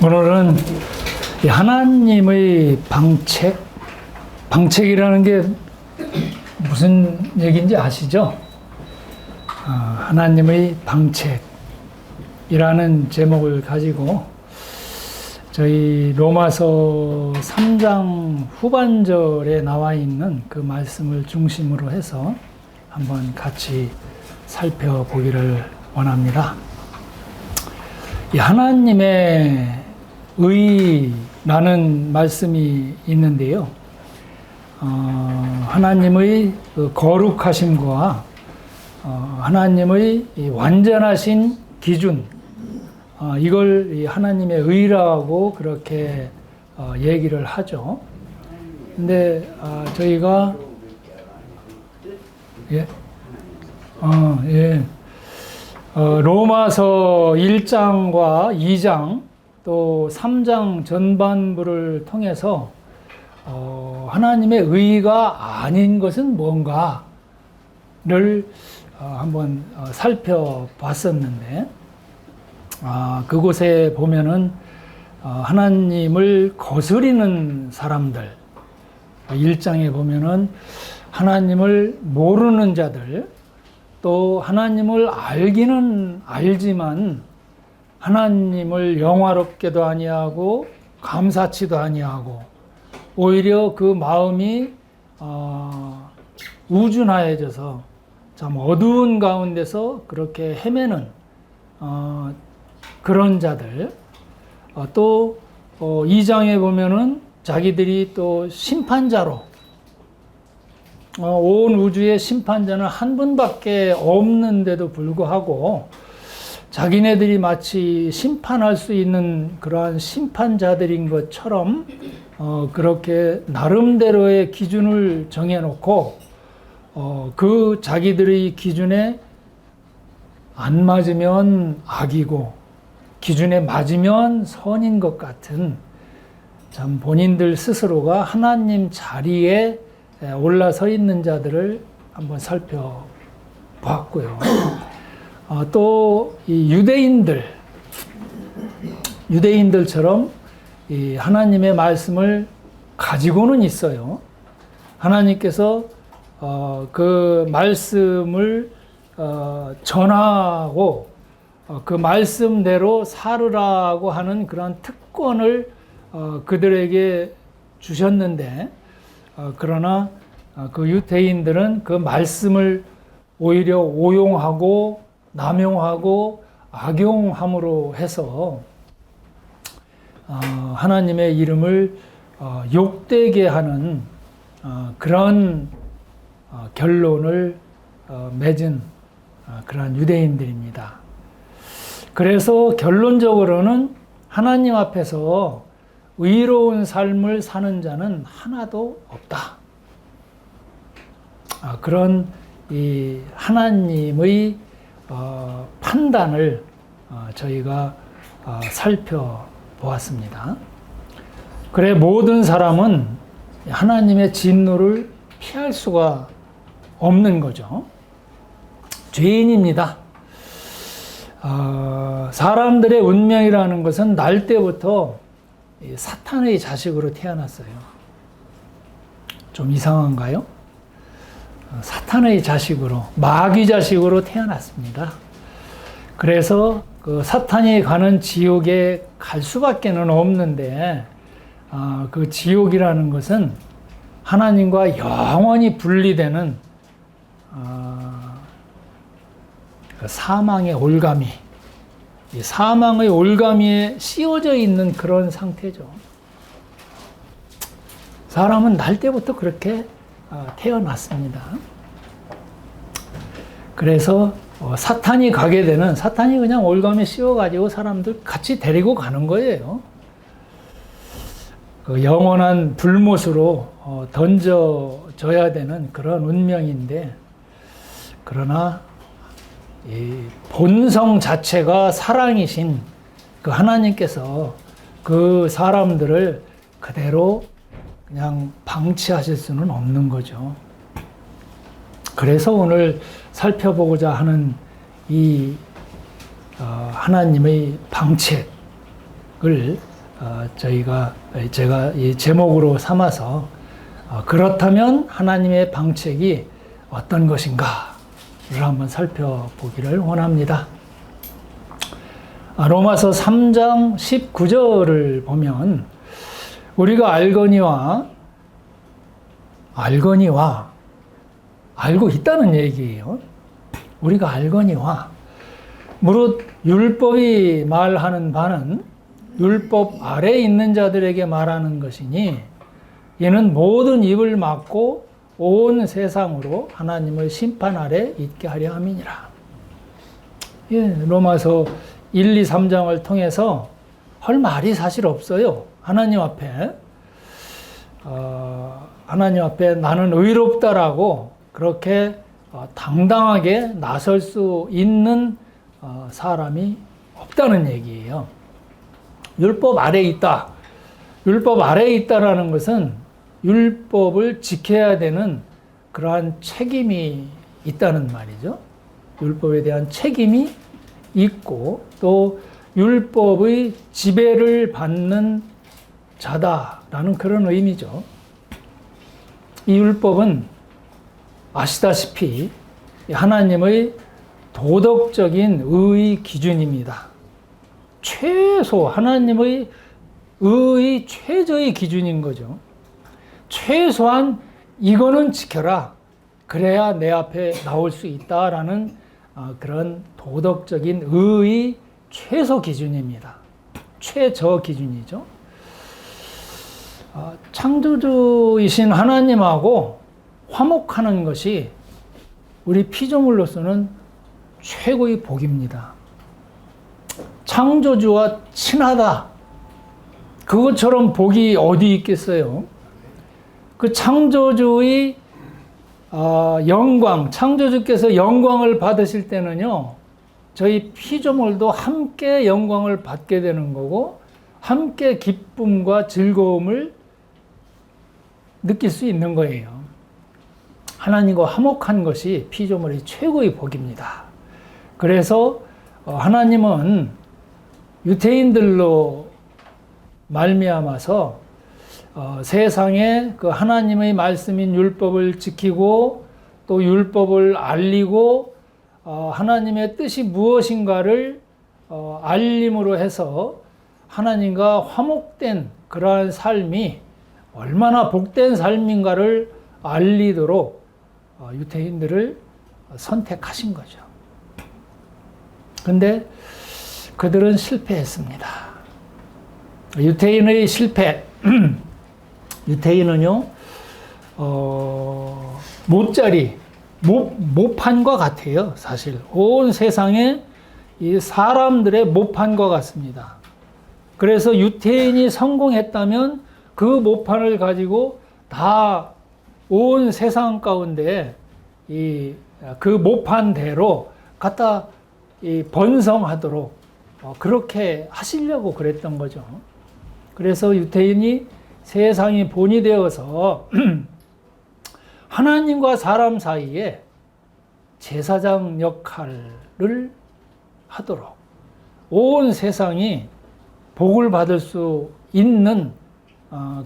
오늘은 이 하나님의 방책이라는 게 무슨 얘기인지 아시죠? 하나님의 방책이라는 제목을 가지고 저희 로마서 3장 후반절에 나와 있는 그 말씀을 중심으로 해서 한번 같이 살펴보기를 원합니다. 이 하나님의 의라는 말씀이 있는데요. 하나님의 그 거룩하심과 하나님의 완전하신 기준, 이걸 하나님의 의라고 그렇게 얘기를 하죠. 근데 저희가 로마서 1장과 2장 또 3장 전반부를 통해서 하나님의 의가 아닌 것은 뭔가를 한번 살펴봤었는데, 그곳에 보면은 하나님을 거스리는 사람들, 1장에 보면은 하나님을 모르는 자들, 또 하나님을 알기는 알지만 하나님을 영화롭게도 아니하고 감사치도 아니하고 오히려 그 마음이 우준하여져서 참 어두운 가운데서 그렇게 헤매는 그런 자들, 또 2장에 보면은 자기들이 또 심판자로 온 우주의 심판자는 한 분밖에 없는데도 불구하고 자기네들이 마치 심판할 수 있는 그러한 심판자들인 것처럼 그렇게 나름대로의 기준을 정해놓고 그 자기들의 기준에 안 맞으면 악이고 기준에 맞으면 선인 것 같은, 참 본인들 스스로가 하나님 자리에 올라서 있는 자들을 한번 살펴봤고요. 또 이 유대인들처럼 이 하나님의 말씀을 가지고는 있어요. 하나님께서 그 말씀을 전하고 그 말씀대로 살으라고 하는 그런 특권을 그들에게 주셨는데, 그러나 그 유대인들은 그 말씀을 오히려 오용하고 남용하고 악용함으로 해서 하나님의 이름을 욕되게 하는 그런 결론을 맺은 그런 유대인들입니다. 그래서 결론적으로는 하나님 앞에서 의로운 삶을 사는 자는 하나도 없다. 그런 이 하나님의 판단을 저희가 살펴보았습니다. 그래 모든 사람은 하나님의 진노를 피할 수가 없는 거죠. 죄인입니다. 사람들의 운명이라는 것은 날 때부터 사탄의 자식으로 태어났어요. 좀 이상한가요? 사탄의 자식으로, 마귀 자식으로 태어났습니다. 그래서 그 사탄이 가는 지옥에 갈 수밖에는 없는데, 그 지옥이라는 것은 하나님과 영원히 분리되는 사망의 올가미, 사망의 올가미에 씌워져 있는 그런 상태죠. 사람은 날 때부터 그렇게 태어났습니다. 그래서 사탄이 가게 되는, 사탄이 그냥 올가미에 씌워가지고 사람들 같이 데리고 가는 거예요. 그 영원한 불못으로 던져져야 되는 그런 운명인데, 그러나 이 본성 자체가 사랑이신 그 하나님께서 그 사람들을 그대로 그냥 방치하실 수는 없는 거죠. 그래서 오늘 살펴보고자 하는 이 하나님의 방책, 제가 이 제목으로 삼아서 그렇다면 하나님의 방책이 어떤 것인가를 한번 살펴보기를 원합니다. 로마서 3장 19절을 보면 우리가 알거니와 알고 있다는 얘기예요. 우리가 알거니와 무릇 율법이 말하는 바는 율법 아래에 있는 자들에게 말하는 것이니 이는 모든 입을 막고 온 세상으로 하나님의 심판 아래 있게 하려 함이니라. 로마서 1, 2, 3장을 통해서 할 말이 사실 없어요. 하나님 앞에 나는 의롭다라고 그렇게 당당하게 나설 수 있는 사람이 없다는 얘기예요. 율법 아래에 있다. 율법 아래에 있다라는 것은 율법을 지켜야 되는 그러한 책임이 있다는 말이죠. 율법에 대한 책임이 있고 또 율법의 지배를 받는 자다라는 그런 의미죠. 이 율법은 아시다시피 하나님의 도덕적인 의의 기준입니다. 하나님의 의의 최저의 기준인 거죠. 최소한 이거는 지켜라. 그래야 내 앞에 나올 수 있다라는 그런 도덕적인 의의 최소 기준입니다. 최저 기준이죠. 창조주이신 하나님하고 화목하는 것이 우리 피조물로서는 최고의 복입니다. 창조주와 친하다. 그것처럼 복이 어디 있겠어요? 그 창조주의 영광, 창조주께서 영광을 받으실 때는요, 저희 피조물도 함께 영광을 받게 되는 거고, 함께 기쁨과 즐거움을 느낄 수 있는 거예요. 하나님과 화목한 것이 피조물의 최고의 복입니다. 그래서 하나님은 유대인들로 말미암아서 세상에 그 하나님의 말씀인 율법을 지키고 또 율법을 알리고 하나님의 뜻이 무엇인가를 알림으로 해서 하나님과 화목된 그러한 삶이 얼마나 복된 삶인가를 알리도록 유대인들을 선택하신 거죠. 근데 그들은 실패했습니다. 유대인의 실패. 유대인은요, 모판과 같아요, 사실. 온 세상에 이 사람들의 모판과 같습니다. 그래서 유대인이 성공했다면 그 모판을 가지고 다 온 세상 가운데 그 모판대로 갖다 번성하도록 그렇게 하시려고 그랬던 거죠. 그래서 유대인이 세상이 본이 되어서 하나님과 사람 사이에 제사장 역할을 하도록 온 세상이 복을 받을 수 있는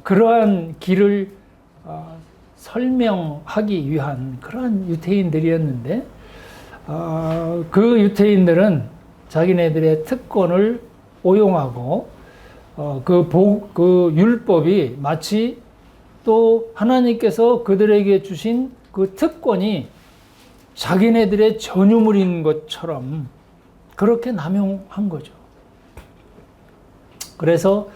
그러한 길을 설명하기 위한 그러한 유대인들이었는데 그 유대인들은 자기네들의 특권을 오용하고 그 율법이 마치 또 하나님께서 그들에게 주신 그 특권이 자기네들의 전유물인 것처럼 그렇게 남용한 거죠. 그래서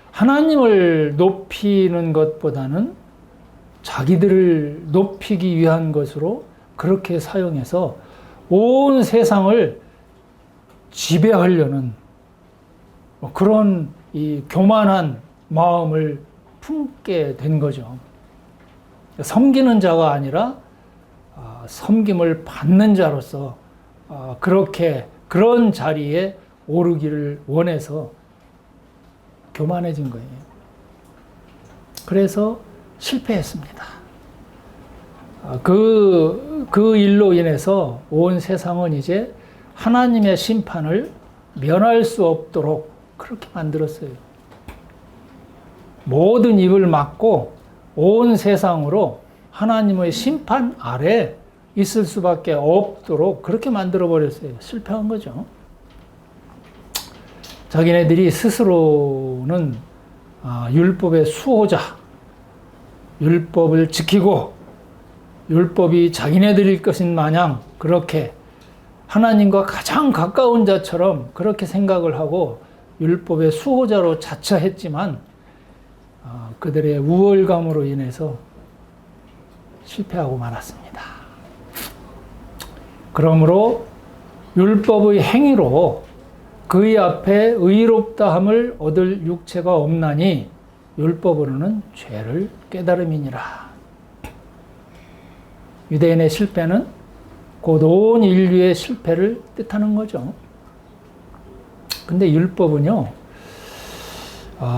하나님을 높이는 것보다는 자기들을 높이기 위한 것으로 그렇게 사용해서 온 세상을 지배하려는 그런 이 교만한 마음을 품게 된 거죠. 섬기는 자가 아니라 섬김을 받는 자로서 그런 자리에 오르기를 원해서 교만해진 거예요. 그래서 실패했습니다. 그 일로 인해서 온 세상은 이제 하나님의 심판을 면할 수 없도록 그렇게 만들었어요. 모든 입을 막고 온 세상으로 하나님의 심판 아래 있을 수밖에 없도록 그렇게 만들어 버렸어요. 실패한 거죠. 자기네들이 스스로는 율법의 수호자, 율법을 지키고 율법이 자기네들일 것인 마냥 그렇게 하나님과 가장 가까운 자처럼 그렇게 생각을 하고 율법의 수호자로 자처했지만 그들의 우월감으로 인해서 실패하고 말았습니다. 그러므로 율법의 행위로 그의 앞에 의롭다함을 얻을 육체가 없나니 율법으로는 죄를 깨달음이니라. 유대인의 실패는 곧 온 인류의 실패를 뜻하는 거죠. 근데 율법은요,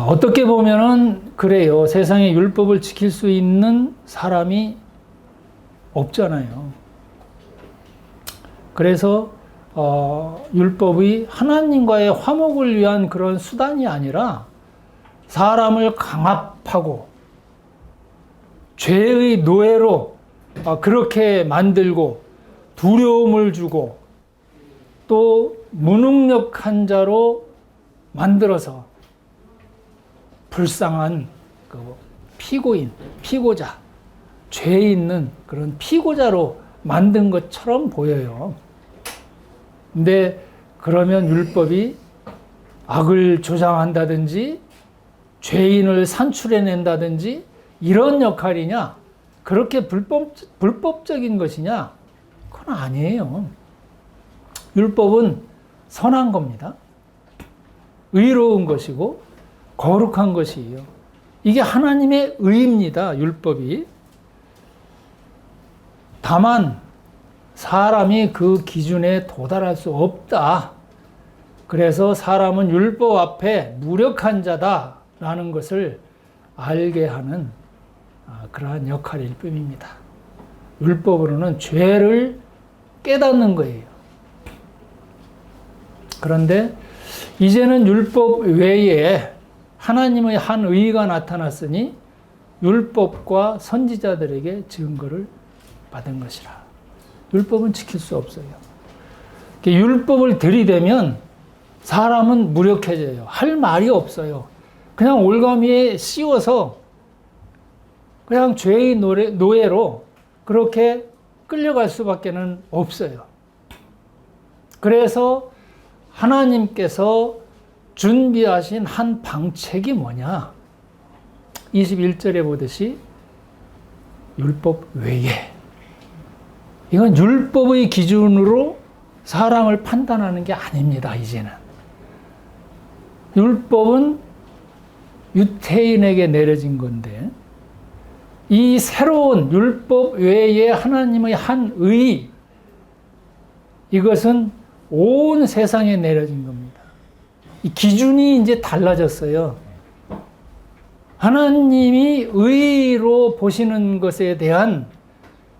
어떻게 보면은 그래요. 세상에 율법을 지킬 수 있는 사람이 없잖아요. 그래서 율법이 하나님과의 화목을 위한 그런 수단이 아니라 사람을 강압하고 죄의 노예로 그렇게 만들고 두려움을 주고 또 무능력한 자로 만들어서 불쌍한 피고인, 피고자, 죄 있는 그런 피고자로 만든 것처럼 보여요. 근데 그러면 율법이 악을 조장한다든지 죄인을 산출해낸다든지 이런 역할이냐? 그렇게 불법적인 것이냐? 그건 아니에요. 율법은 선한 겁니다. 의로운 것이고 거룩한 것이에요. 이게 하나님의 의입니다. 율법이. 다만 사람이 그 기준에 도달할 수 없다. 그래서 사람은 율법 앞에 무력한 자다라는 것을 알게 하는 그러한 역할일 뿐입니다. 율법으로는 죄를 깨닫는 거예요. 그런데 이제는 율법 외에 하나님의 한 의가 나타났으니 율법과 선지자들에게 증거를 받은 것이라. 율법은 지킬 수 없어요. 율법을 들이대면 사람은 무력해져요. 할 말이 없어요. 그냥 올가미에 씌워서 그냥 죄의 노예로 그렇게 끌려갈 수밖에는 없어요. 그래서 하나님께서 준비하신 한 방책이 뭐냐? 21절에 보듯이 율법 외에. 이건 율법의 기준으로 사람을 판단하는 게 아닙니다, 이제는. 율법은 유태인에게 내려진 건데, 이 새로운 율법 외에 하나님의 한 의, 이것은 온 세상에 내려진 겁니다. 이 기준이 이제 달라졌어요. 하나님이 의로 보시는 것에 대한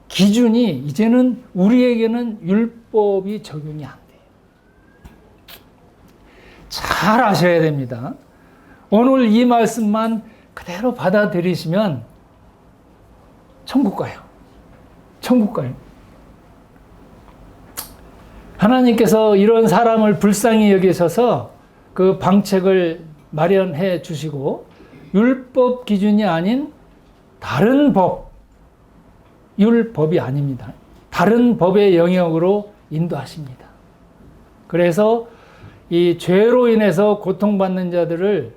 기준이 이제는 우리에게는 율법이 적용이 안 돼요. 잘 아셔야 됩니다. 오늘 이 말씀만 그대로 받아들이시면 천국 가요. 천국 가요. 하나님께서 이런 사람을 불쌍히 여기셔서 그 방책을 마련해 주시고 율법 기준이 아닌 다른 법, 율법이 아닙니다. 다른 법의 영역으로 인도하십니다. 그래서 이 죄로 인해서 고통받는 자들을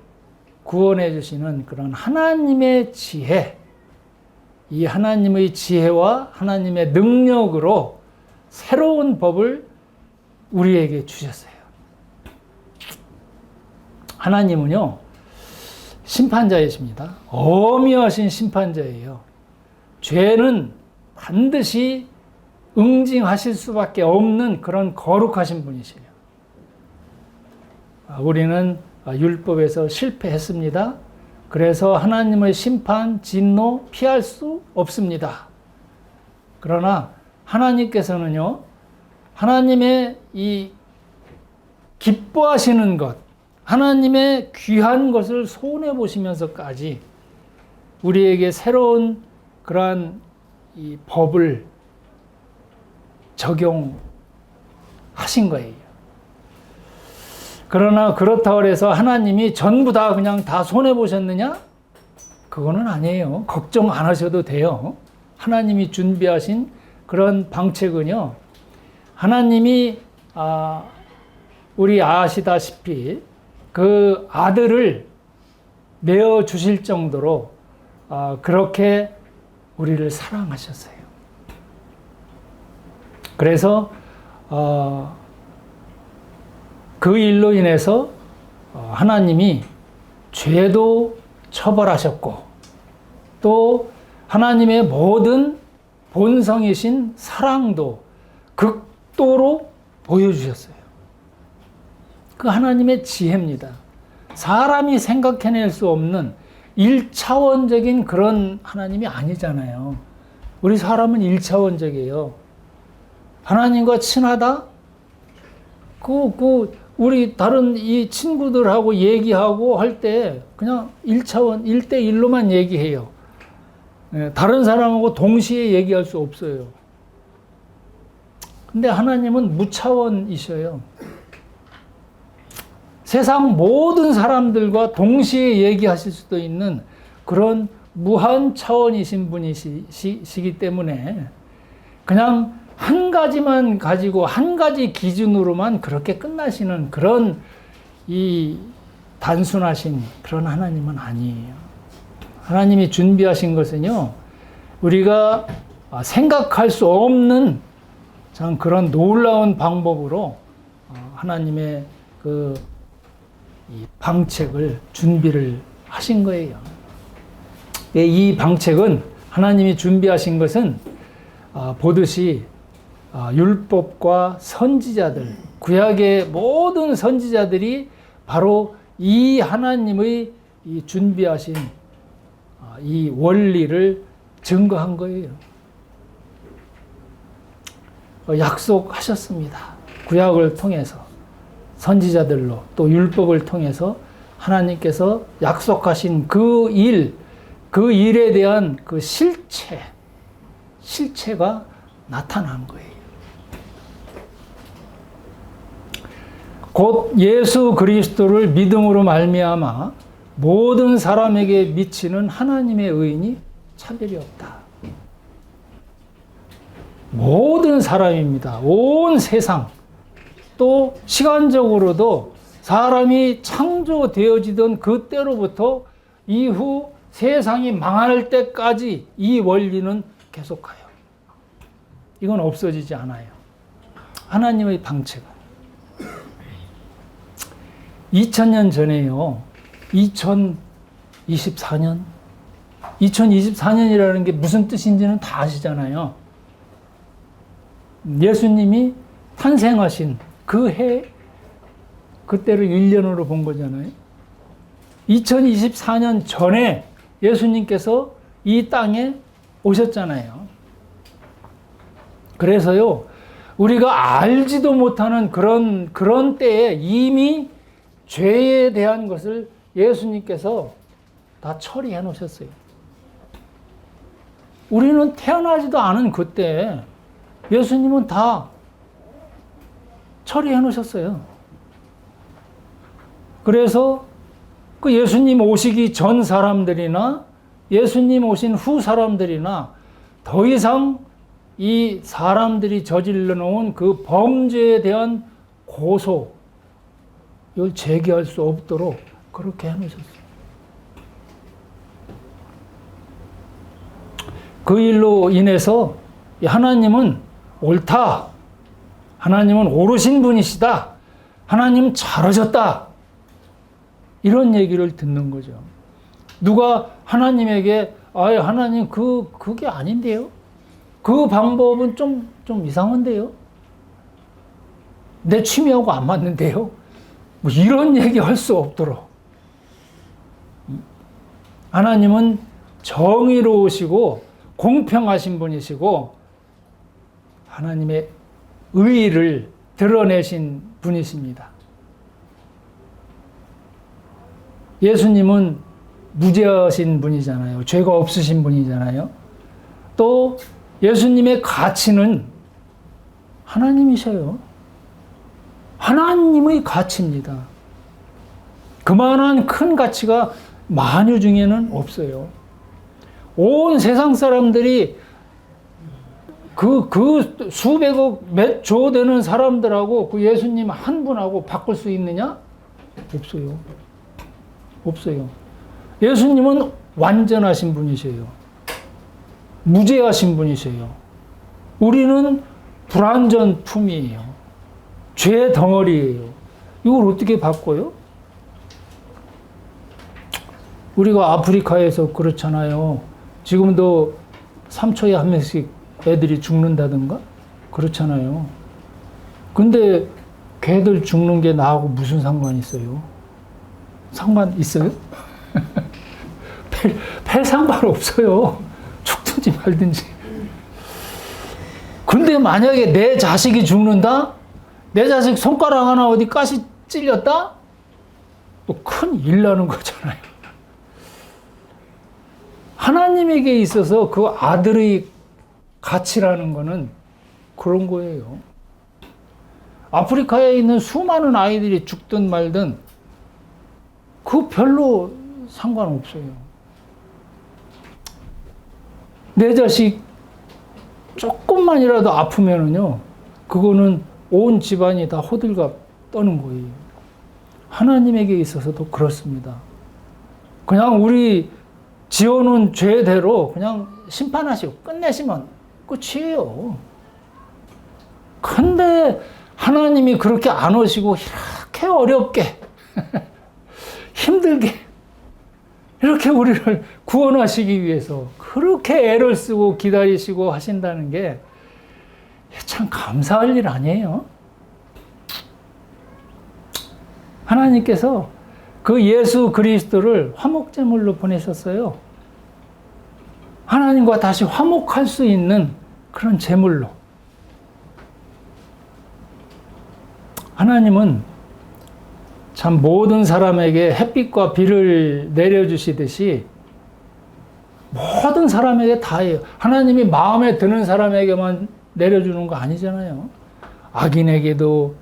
구원해 주시는 그런 하나님의 지혜, 이 하나님의 지혜와 하나님의 능력으로 새로운 법을 우리에게 주셨어요. 하나님은요, 심판자이십니다. 엄하신 심판자예요. 죄는 반드시 응징하실 수밖에 없는 그런 거룩하신 분이세요. 우리는 율법에서 실패했습니다. 그래서 하나님의 심판, 진노 피할 수 없습니다. 그러나 하나님께서는요, 하나님의 이 기뻐하시는 것, 하나님의 귀한 것을 손해 보시면서까지 우리에게 새로운 그러한 이 법을 적용하신 거예요. 그러나 그렇다고 해서 하나님이 전부 다 그냥 다 손해 보셨느냐? 그거는 아니에요. 걱정 안 하셔도 돼요. 하나님이 준비하신 그런 방책은요, 하나님이 우리 아시다시피 그 아들을 내어 주실 정도로 그렇게 우리를 사랑하셨어요. 그래서 그 일로 인해서 하나님이 죄도 처벌하셨고 또 하나님의 모든 본성이신 사랑도 극도로 보여주셨어요. 그 하나님의 지혜입니다. 사람이 생각해낼 수 없는 1차원적인 그런 하나님이 아니잖아요. 우리 사람은 1차원적이에요. 하나님과 친하다? 우리 다른 이 친구들하고 얘기하고 할 때 그냥 1차원, 1대1로만 얘기해요. 다른 사람하고 동시에 얘기할 수 없어요. 근데 하나님은 무차원이셔요. 세상 모든 사람들과 동시에 얘기하실 수도 있는 그런 무한 차원이신 분이시기 때문에 그냥 한 가지만 가지고 한 가지 기준으로만 그렇게 끝나시는 그런 이 단순하신 그런 하나님은 아니에요. 하나님이 준비하신 것은요, 우리가 생각할 수 없는 참 그런 놀라운 방법으로 하나님의 이 방책을 준비를 하신 거예요. 이 방책은 하나님이 준비하신 것은 보듯이 율법과 선지자들, 구약의 모든 선지자들이 바로 이 하나님의 이 준비하신 이 원리를 증거한 거예요. 약속하셨습니다. 구약을 통해서 선지자들로 또 율법을 통해서 하나님께서 약속하신 그 일에 대한 그 실체가 나타난 거예요. 곧 예수 그리스도를 믿음으로 말미암아 모든 사람에게 미치는 하나님의 의인이 차별이 없다. 모든 사람입니다. 온 세상. 또 시간적으로도 사람이 창조되어지던 그때로부터 이후 세상이 망할 때까지 이 원리는 계속가요. 이건 없어지지 않아요. 하나님의 방책은 2000년 전에요. 2024년이라는 게 무슨 뜻인지는 다 아시잖아요. 예수님이 탄생하신 그 해, 그때를 1년으로 본 거잖아요. 2024년 전에 예수님께서 이 땅에 오셨잖아요. 그래서요, 우리가 알지도 못하는 그런 때에 이미 죄에 대한 것을 예수님께서 다 처리해 놓으셨어요. 우리는 태어나지도 않은 그때 예수님은 다 처리해 놓으셨어요. 그래서 그 예수님 오시기 전 사람들이나 예수님 오신 후 사람들이나 더 이상 이 사람들이 저질러 놓은 그 범죄에 대한 고소, 이걸 제기할 수 없도록 그렇게 해놓으셨어요. 그 일로 인해서 하나님은 옳다. 하나님은 옳으신 분이시다. 하나님 잘하셨다. 이런 얘기를 듣는 거죠. 누가 하나님에게 하나님 그게 아닌데요? 그 방법은 좀 이상한데요? 내 취미하고 안 맞는데요? 뭐 이런 얘기 할 수 없도록. 하나님은 정의로우시고 공평하신 분이시고 하나님의 의의를 드러내신 분이십니다. 예수님은 무죄하신 분이잖아요. 죄가 없으신 분이잖아요. 또 예수님의 가치는 하나님이셔요. 하나님의 가치입니다. 그만한 큰 가치가 만유 중에는 없어요. 온 세상 사람들이 그 수백억 몇 조 되는 사람들하고 그 예수님 한 분하고 바꿀 수 있느냐? 없어요. 없어요. 예수님은 완전하신 분이세요. 무죄하신 분이세요. 우리는 불완전품이에요. 죄 덩어리예요. 이걸 어떻게 바꿔요? 우리가 아프리카에서 그렇잖아요. 지금도 3초에 한 명씩 애들이 죽는다든가 그렇잖아요. 근데 걔들 죽는 게 나하고 무슨 상관이 있어요? 상관 있어요? 별 상관 없어요. 죽든지 말든지. 근데 만약에 내 자식이 죽는다? 내 자식 손가락 하나 어디 가시 찔렸다? 또 큰 일 나는 거잖아요. 하나님에게 있어서 그 아들의 가치라는 거는 그런 거예요. 아프리카에 있는 수많은 아이들이 죽든 말든 그 별로 상관없어요. 내 자식 조금만이라도 아프면은요, 그거는 온 집안이 다 호들갑 떠는 거예요. 하나님에게 있어서도 그렇습니다. 그냥 우리 지어놓은 죄대로 그냥 심판하시고 끝내시면 끝이에요. 근데 하나님이 그렇게 안 오시고 이렇게 어렵게 힘들게 이렇게 우리를 구원하시기 위해서 그렇게 애를 쓰고 기다리시고 하신다는 게 참 감사할 일 아니에요? 하나님께서 그 예수 그리스도를 화목제물로 보내셨어요. 하나님과 다시 화목할 수 있는 그런 제물로. 하나님은 참 모든 사람에게 햇빛과 비를 내려주시듯이 모든 사람에게 다 해요. 하나님이 마음에 드는 사람에게만 내려주는 거 아니잖아요. 악인에게도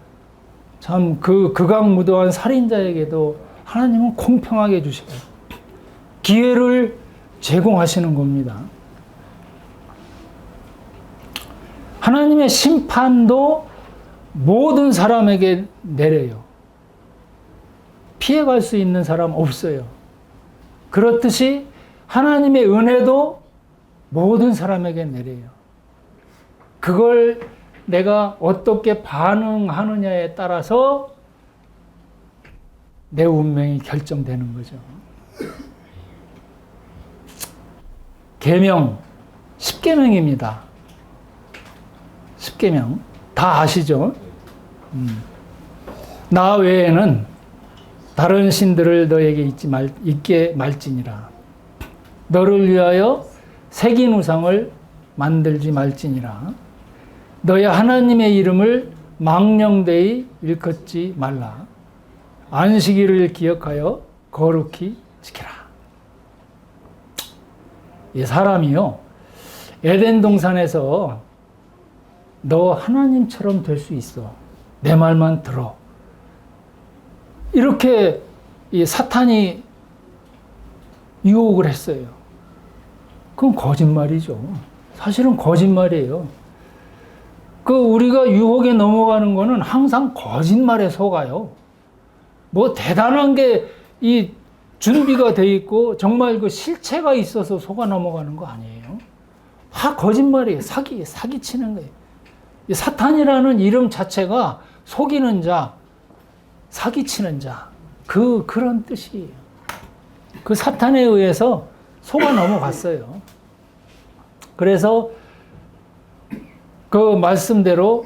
참 극악무도한 살인자에게도 하나님은 공평하게 주시고 기회를 제공하시는 겁니다. 하나님의 심판도 모든 사람에게 내려요. 피해갈 수 있는 사람 없어요. 그렇듯이 하나님의 은혜도 모든 사람에게 내려요. 그걸 내가 어떻게 반응하느냐에 따라서 내 운명이 결정되는 거죠. 계명, 10계명입니다. 10계명. 다 아시죠? 나 외에는 다른 신들을 너에게 잊게 말지니라. 너를 위하여 새긴 우상을 만들지 말지니라. 너의 하나님의 이름을 망령되이 일컫지 말라. 안식일을 기억하여 거룩히 지키라. 이 사람이요, 에덴 동산에서 너 하나님처럼 될 수 있어. 내 말만 들어. 이렇게 이 사탄이 유혹을 했어요. 그건 거짓말이죠. 사실은 거짓말이에요. 우리가 유혹에 넘어가는 거는 항상 거짓말에 속아요. 뭐 대단한 게 이 준비가 돼 있고 정말 그 실체가 있어서 속아 넘어가는 거 아니에요. 다 거짓말이에요. 사기치는 거예요. 이 사탄이라는 이름 자체가 속이는 자, 사기치는 자, 그런 뜻이에요. 그 사탄에 의해서 속아 넘어갔어요. 그래서 그 말씀대로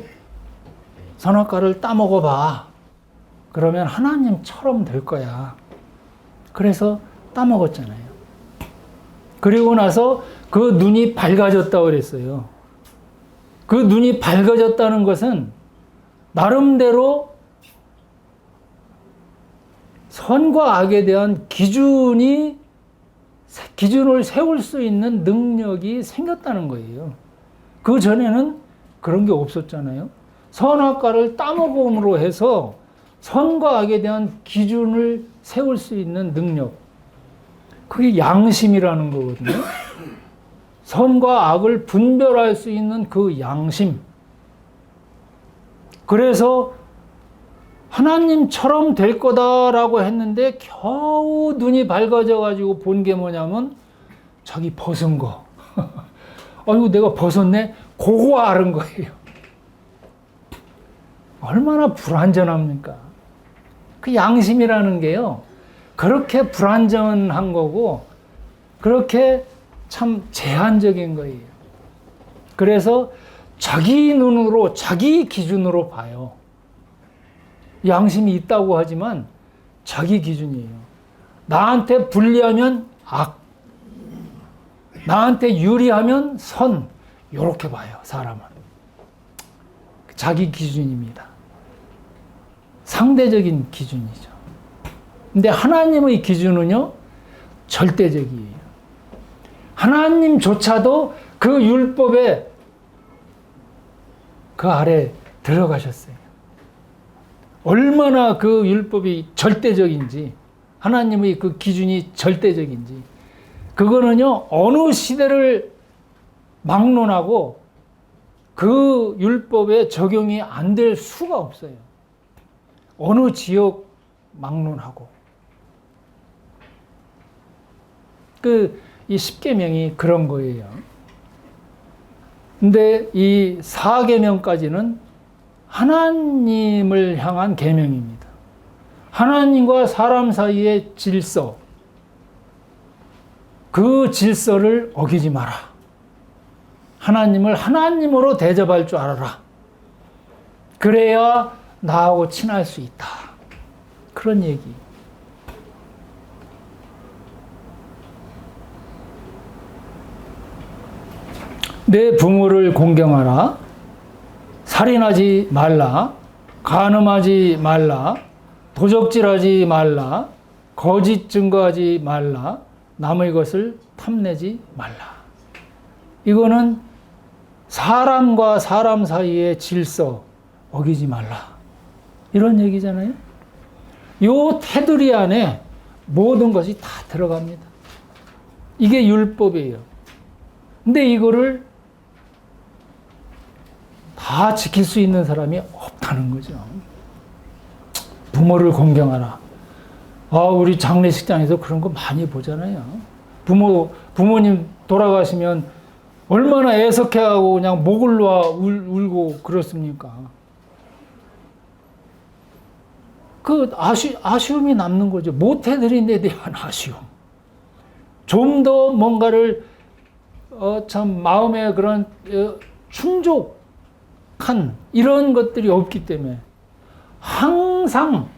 선악과를 따먹어봐. 그러면 하나님처럼 될 거야. 그래서 따먹었잖아요. 그리고 나서 그 눈이 밝아졌다고 그랬어요. 그 눈이 밝아졌다는 것은 나름대로 선과 악에 대한 기준을 세울 수 있는 능력이 생겼다는 거예요. 그 전에는 그런 게 없었잖아요. 선악과를 따먹음으로 해서 선과 악에 대한 기준을 세울 수 있는 능력. 그게 양심이라는 거거든요. 선과 악을 분별할 수 있는 그 양심. 그래서 하나님처럼 될 거다라고 했는데 겨우 눈이 밝아져 가지고 본 게 뭐냐면 자기 벗은 거. 아이고 내가 벗었네. 그거 아는 거예요. 얼마나 불완전합니까? 그 양심이라는 게요. 그렇게 불완전한 거고 그렇게 참 제한적인 거예요. 그래서 자기 눈으로 자기 기준으로 봐요. 양심이 있다고 하지만 자기 기준이에요. 나한테 불리하면 악, 나한테 유리하면 선, 이렇게 봐요. 사람은. 자기 기준입니다. 상대적인 기준이죠. 근데 하나님의 기준은요, 절대적이에요. 하나님조차도 그 율법에 그 아래 들어가셨어요. 얼마나 그 율법이 절대적인지, 하나님의 그 기준이 절대적인지, 그거는요, 어느 시대를 막론하고 그 율법에 적용이 안 될 수가 없어요. 어느 지역 막론하고. 이 십계명이 그런 거예요. 근데 이 사계명까지는 하나님을 향한 계명입니다. 하나님과 사람 사이의 질서, 그 질서를 어기지 마라. 하나님을 하나님으로 대접할 줄 알아라. 그래야 나하고 친할 수 있다. 그런 얘기. 내 부모를 공경하라. 살인하지 말라. 간음하지 말라. 도적질하지 말라. 거짓 증거하지 말라. 남의 것을 탐내지 말라. 이거는 사람과 사람 사이의 질서 어기지 말라. 이런 얘기잖아요. 요 테두리 안에 모든 것이 다 들어갑니다. 이게 율법이에요. 근데 이거를 다 지킬 수 있는 사람이 없다는 거죠. 부모를 공경하라. 우리 장례식장에서 그런 거 많이 보잖아요. 부모님 돌아가시면 얼마나 애석해하고 그냥 목을 놓아 울고 그렇습니까? 그 아쉬움이 남는 거죠. 못 해드린 데 대한 아쉬움. 좀 더 뭔가를 참 마음에 그런 충족한 이런 것들이 없기 때문에 항상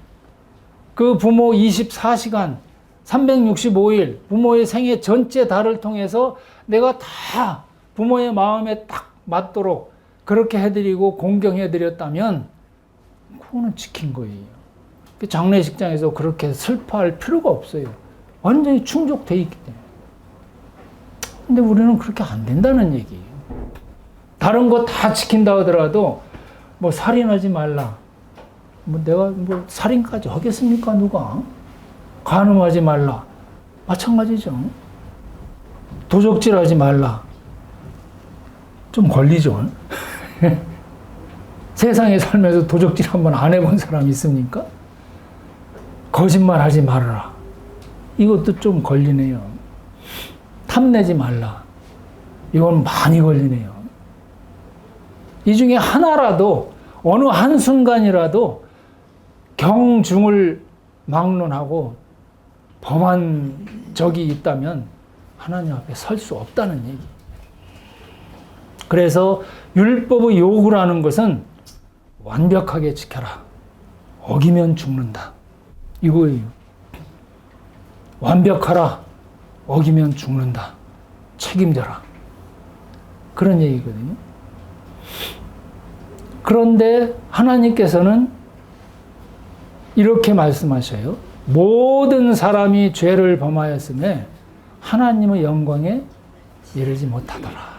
그 부모 24시간 365일 부모의 생애 전체 달을 통해서 내가 다 부모의 마음에 딱 맞도록 그렇게 해드리고 공경해드렸다면 그거는 지킨 거예요. 장례식장에서 그렇게 슬퍼할 필요가 없어요. 완전히 충족돼 있기 때문에. 근데 우리는 그렇게 안 된다는 얘기예요. 다른 거 다 지킨다 하더라도 뭐 살인하지 말라. 내가 살인까지 하겠습니까, 누가? 간음하지 말라. 마찬가지죠. 도적질하지 말라. 좀 걸리죠. 세상에 살면서 도적질 한번 안 해본 사람 있습니까? 거짓말하지 말아라. 이것도 좀 걸리네요. 탐내지 말라. 이건 많이 걸리네요. 이 중에 하나라도 어느 한순간이라도 경중을 막론하고 범한 적이 있다면 하나님 앞에 설 수 없다는 얘기. 그래서 율법의 요구라는 것은 완벽하게 지켜라. 어기면 죽는다. 이거예요. 완벽하라. 어기면 죽는다. 책임져라. 그런 얘기거든요. 그런데 하나님께서는 이렇게 말씀하셔요. 모든 사람이 죄를 범하였음에 하나님의 영광에 이르지 못하더라.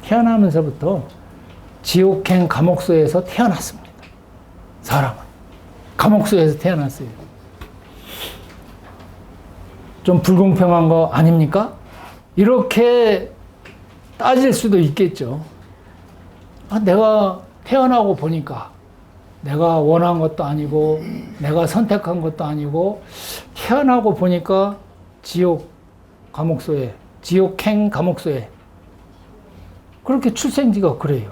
태어나면서부터 지옥행 감옥소에서 태어났습니다. 사람은 감옥소에서 태어났어요. 좀 불공평한 거 아닙니까? 이렇게 따질 수도 있겠죠. 내가 태어나고 보니까 내가 원한 것도 아니고 내가 선택한 것도 아니고 태어나고 보니까 지옥 감옥소에, 지옥행 감옥소에 그렇게 출생지가 그래요.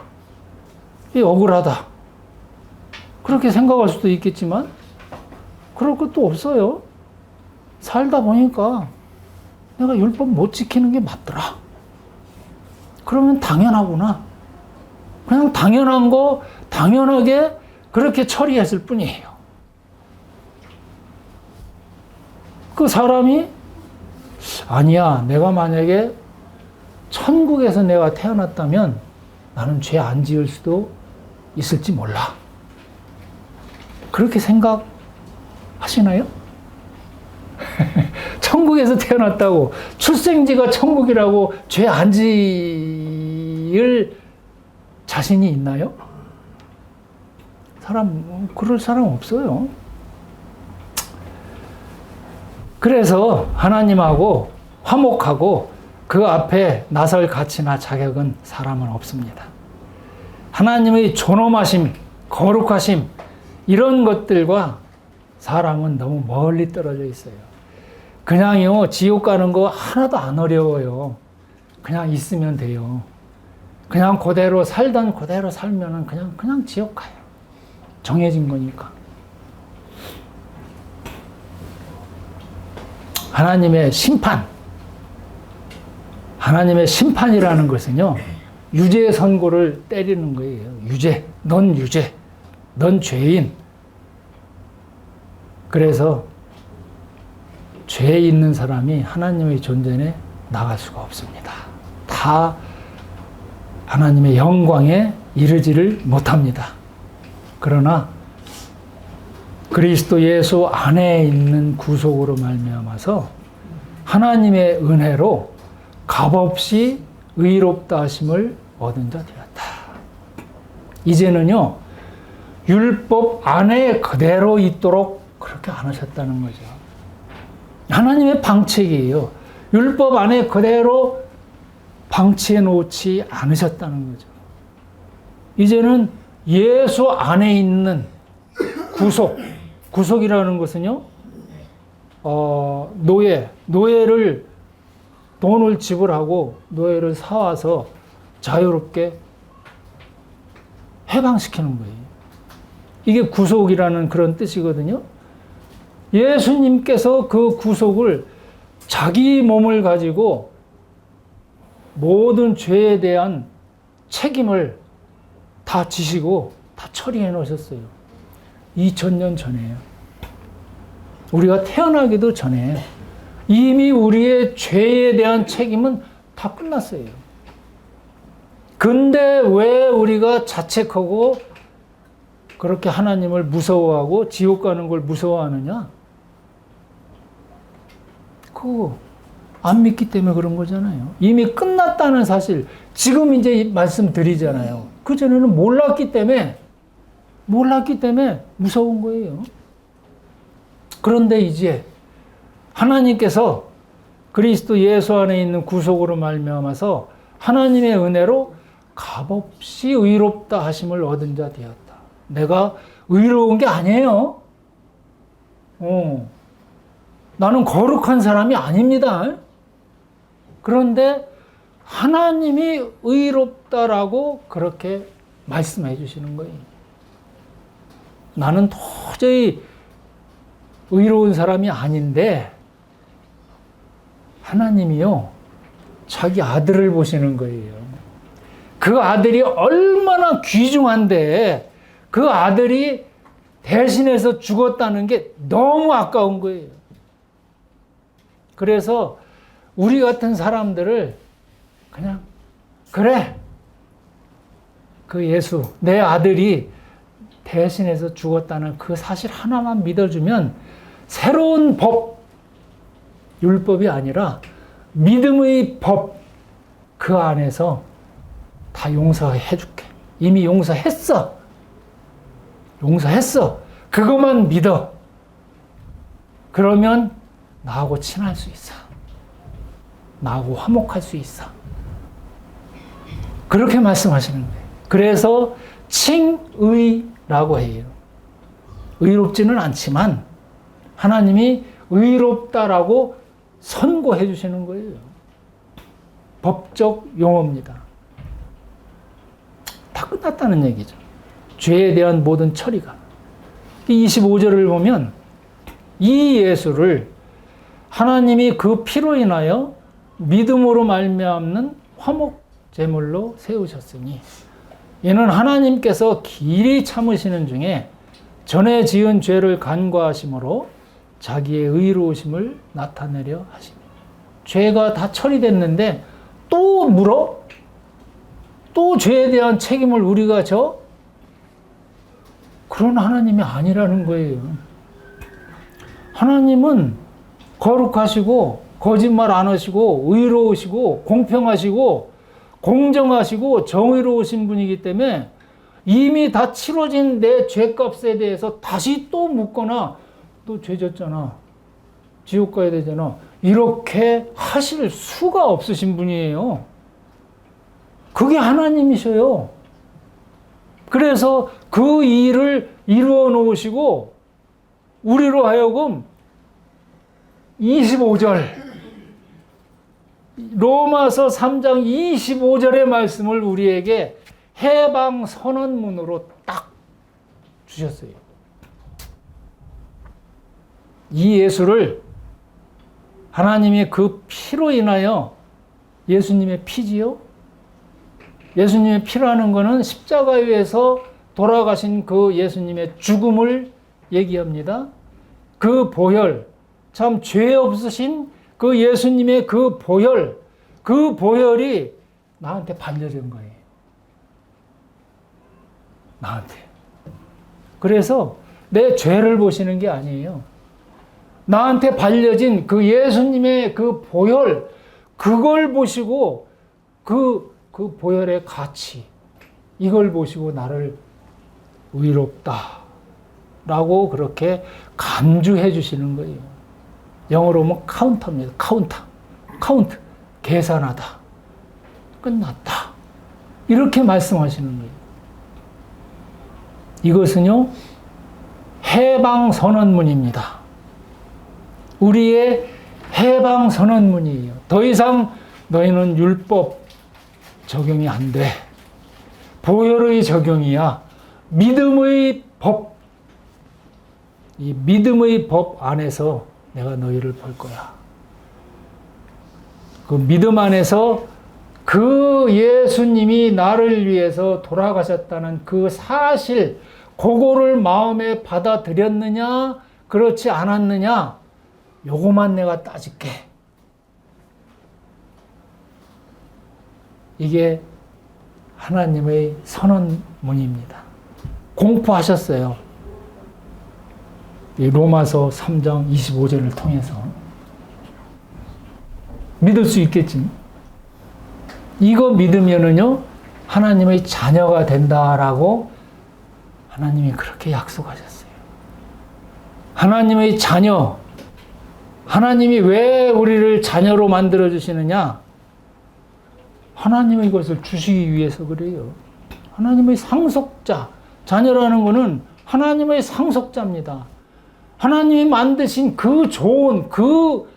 이 억울하다. 그렇게 생각할 수도 있겠지만 그럴 것도 없어요. 살다 보니까 내가 율법 못 지키는 게 맞더라. 그러면 당연하구나. 그냥 당연한 거 당연하게 그렇게 처리했을 뿐이에요. 그 사람이 아니야, 내가 만약에 천국에서 내가 태어났다면 나는 죄 안 지을 수도 있을지 몰라. 그렇게 생각하시나요? 천국에서 태어났다고 출생지가 천국이라고 죄 안 지을 자신이 있나요? 그럴 사람 없어요. 그래서 하나님하고 화목하고 그 앞에 나설 가치나 자격은 사람은 없습니다. 하나님의 존엄하심, 거룩하심 이런 것들과 사람은 너무 멀리 떨어져 있어요. 그냥요 지옥 가는 거 하나도 안 어려워요. 그냥 있으면 돼요. 그냥 그대로 살던 그대로 살면은 그냥 지옥 가요. 정해진 거니까. 하나님의 심판이라는 것은요, 유죄 선고를 때리는 거예요. 넌 죄인. 그래서 죄 있는 사람이 하나님의 존전에 나갈 수가 없습니다. 다 하나님의 영광에 이르지를 못합니다. 그러나 그리스도 예수 안에 있는 구속으로 말미암아서 하나님의 은혜로 값없이 의롭다 하심을 얻은 자 되었다. 이제는요 율법 안에 그대로 있도록 그렇게 안 하셨다는 거죠. 하나님의 방책이에요. 율법 안에 그대로 방치해 놓지 않으셨다는 거죠. 이제는 예수 안에 있는 구속이라는 것은요, 노예를 돈을 지불하고 노예를 사와서 자유롭게 해방시키는 거예요. 이게 구속이라는 그런 뜻이거든요. 예수님께서 그 구속을 자기 몸을 가지고 모든 죄에 대한 책임을 다 지시고 다 처리해 놓으셨어요. 2000년 전에요. 우리가 태어나기도 전에 이미 우리의 죄에 대한 책임은 다 끝났어요. 근데 왜 우리가 자책하고 그렇게 하나님을 무서워하고 지옥 가는 걸 무서워하느냐? 그거 안 믿기 때문에 그런 거잖아요. 이미 끝났다는 사실 지금 이제 말씀드리잖아요. 그전에는 몰랐기 때문에 무서운 거예요. 그런데 이제 하나님께서 그리스도 예수 안에 있는 구속으로 말미암아서 하나님의 은혜로 값없이 의롭다 하심을 얻은 자 되었다. 내가 의로운 게 아니에요. 나는 거룩한 사람이 아닙니다. 그런데 하나님이 의롭다라고 그렇게 말씀해 주시는 거예요. 나는 도저히 의로운 사람이 아닌데 하나님이요 자기 아들을 보시는 거예요. 그 아들이 얼마나 귀중한데 그 아들이 대신해서 죽었다는 게 너무 아까운 거예요. 그래서 우리 같은 사람들을 그냥 그래 그 예수 내 아들이 대신해서 죽었다는 그 사실 하나만 믿어주면 새로운 법, 율법이 아니라 믿음의 법, 그 안에서 다 용서해 줄게. 이미 용서했어. 그것만 믿어. 그러면 나하고 친할 수 있어. 나하고 화목할 수 있어. 그렇게 말씀하시는 거예요. 그래서 칭의라고 해요. 의롭지는 않지만 하나님이 의롭다라고 선고해 주시는 거예요. 법적 용어입니다. 다 끝났다는 얘기죠. 죄에 대한 모든 처리가. 25절을 보면 이 예수를 하나님이 그 피로 인하여 믿음으로 말미암는 화목 제물로 세우셨으니 이는 하나님께서 길이 참으시는 중에 전에 지은 죄를 간과하심으로 자기의 의로우심을 나타내려 하십니다. 죄가 다 처리됐는데 또 물어? 또 죄에 대한 책임을 우리가 져? 그런 하나님이 아니라는 거예요. 하나님은 거룩하시고 거짓말 안 하시고 의로우시고 공평하시고 공정하시고 정의로우신 분이기 때문에 이미 다 치러진 내 죄값에 대해서 다시 또 묻거나 또 죄 졌잖아. 지옥 가야 되잖아. 이렇게 하실 수가 없으신 분이에요. 그게 하나님이셔요. 그래서 그 일을 이루어 놓으시고 우리로 하여금 25절 로마서 3장 25절의 말씀을 우리에게 해방 선언문으로 딱 주셨어요. 이 예수를 하나님이 그 피로 인하여 예수님의 피지요. 예수님의 피라는 것은 십자가에 의해서 돌아가신 그 예수님의 죽음을 얘기합니다. 그 보혈, 참 죄 없으신 그 예수님의 그 보혈이 나한테 발려진 거예요. 나한테. 그래서 내 죄를 보시는 게 아니에요. 나한테 발려진 그 예수님의 그 보혈, 그걸 보시고 그 보혈의 가치, 이걸 보시고 나를 의롭다 라고 그렇게 간주해 주시는 거예요. 영어로 보면 카운터입니다. 카운트. 계산하다. 끝났다. 이렇게 말씀하시는 거예요. 이것은요, 해방선언문입니다. 우리의 해방선언문이에요. 더 이상 너희는 율법 적용이 안 돼. 보혈의 적용이야. 믿음의 법. 이 믿음의 법 안에서 내가 너희를 볼 거야. 그 믿음 안에서 그 예수님이 나를 위해서 돌아가셨다는 그 사실, 그거를 마음에 받아들였느냐, 그렇지 않았느냐, 요거만 내가 따질게. 이게 하나님의 선언문입니다. 공포하셨어요. 이 로마서 3장 25절을 통해서. 믿을 수 있겠지. 이거 믿으면은요, 하나님의 자녀가 된다라고 하나님이 그렇게 약속하셨어요. 하나님의 자녀. 하나님이 왜 우리를 자녀로 만들어 주시느냐? 하나님의 것을 주시기 위해서 그래요. 하나님의 상속자. 자녀라는 것은 하나님의 상속자입니다. 하나님이 만드신 그 좋은, 그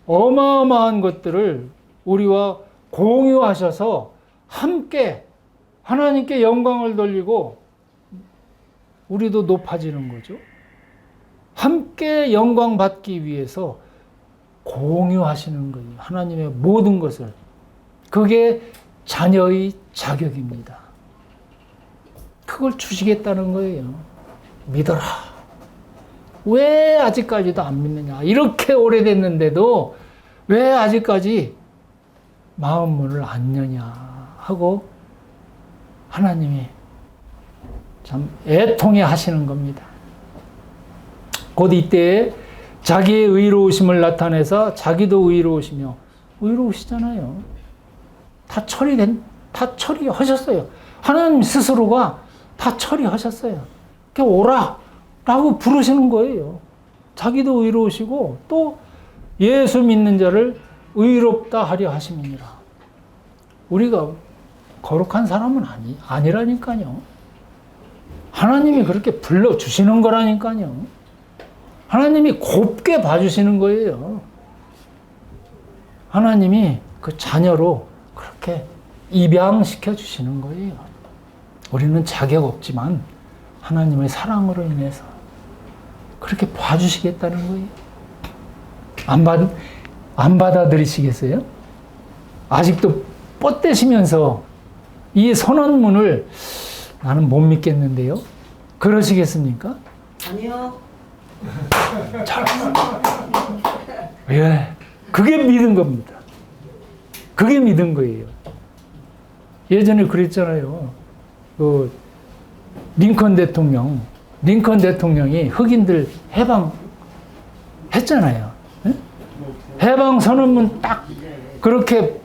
어마어마한 것들을 우리와 공유하셔서 함께 하나님께 영광을 돌리고 우리도 높아지는 거죠. 함께 영광 받기 위해서 공유하시는 거예요. 하나님의 모든 것을. 그게 자녀의 자격입니다. 그걸 주시겠다는 거예요. 믿어라. 왜 아직까지도 안 믿느냐? 이렇게 오래됐는데도 왜 아직까지 마음 문을 안 여냐? 하고 하나님이 참 애통해 하시는 겁니다. 곧 이때에 자기의 의로우심을 나타내서 자기도 의로우시며 의로우시잖아요. 다 처리하셨어요. 하나님 스스로가 다 처리하셨어요. 오라 라고 부르시는 거예요. 자기도 의로우시고 또 예수 믿는 자를 의롭다 하려 하심이니라. 우리가 거룩한 사람은 아니라니까요. 하나님이 그렇게 불러주시는 거라니까요. 하나님이 곱게 봐주시는 거예요. 하나님이 그 자녀로 그렇게 입양시켜 주시는 거예요. 우리는 자격 없지만 하나님의 사랑으로 인해서 그렇게 봐주시겠다는 거예요. 안 받아들이시겠어요? 아직도 뻗대시면서 이 선언문을 나는 못 믿겠는데요. 그러시겠습니까? 아니요. 예, 그게 믿은 겁니다. 그게 믿은 거예요. 예전에 그랬잖아요. 그 링컨 대통령이 흑인들 해방했잖아요. 예? 해방 선언문 딱 그렇게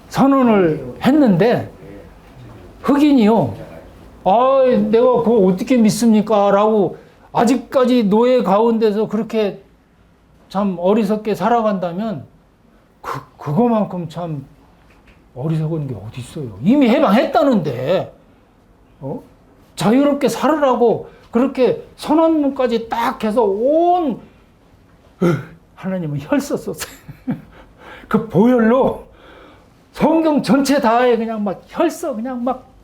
선언을 했는데 흑인이요. 내가 그거 어떻게 믿습니까? 라고 아직까지 노예 가운데서 그렇게 참 어리석게 살아간다면 그거만큼 참 어리석은 게 어디 있어요. 이미 해방했다는데 자유롭게 살으라고 그렇게 선언문까지 딱 해서 하나님은 혈서 썼어요. 그 보혈로 성경 전체 다에 그냥 막 혈서 그냥 막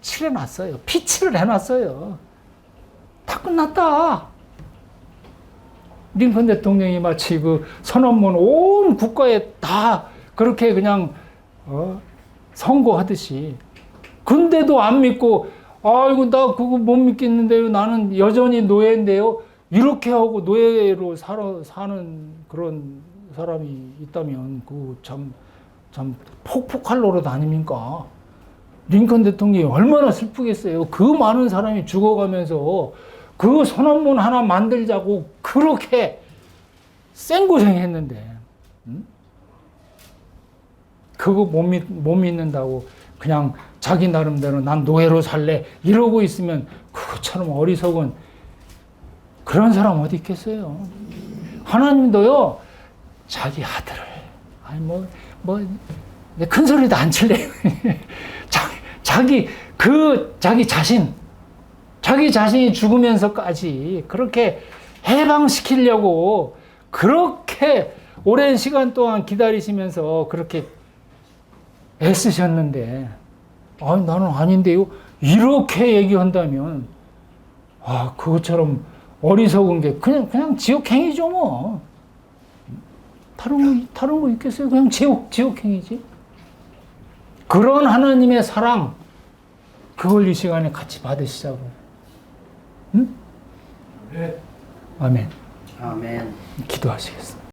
칠해놨어요. 피칠을 해놨어요. 다 끝났다. 링컨 대통령이 마치 그 선언문 온 국가에 다 그렇게 그냥 선고하듯이. 근데도 안 믿고 아이고 나 그거 못 믿겠는데요. 나는 여전히 노예인데요. 이렇게 하고 노예로 사는 그런 사람이 있다면 그 참 폭폭할 노릇 아닙니까? 링컨 대통령이 얼마나 슬프겠어요. 그 많은 사람이 죽어가면서 그 선언문 하나 만들자고 그렇게 생고생했는데 그거 못 믿는다고 그냥 자기 나름대로 난 노예로 살래 이러고 있으면 그것처럼 어리석은 그런 사람 어디 있겠어요. 하나님도요 자기 아들을 큰 소리도 안 칠래. 자기 자신이 죽으면서까지 그렇게 해방시키려고 그렇게 오랜 시간 동안 기다리시면서 그렇게 애쓰셨는데, 나는 아닌데요. 이렇게 얘기한다면, 그것처럼 어리석은 게 그냥 지옥행이죠, 뭐. 다른 거 있겠어요? 그냥 지옥행이지. 그런 하나님의 사랑, 그걸 이 시간에 같이 받으시자고. 응? 아멘. 아멘. 기도하시겠습니다.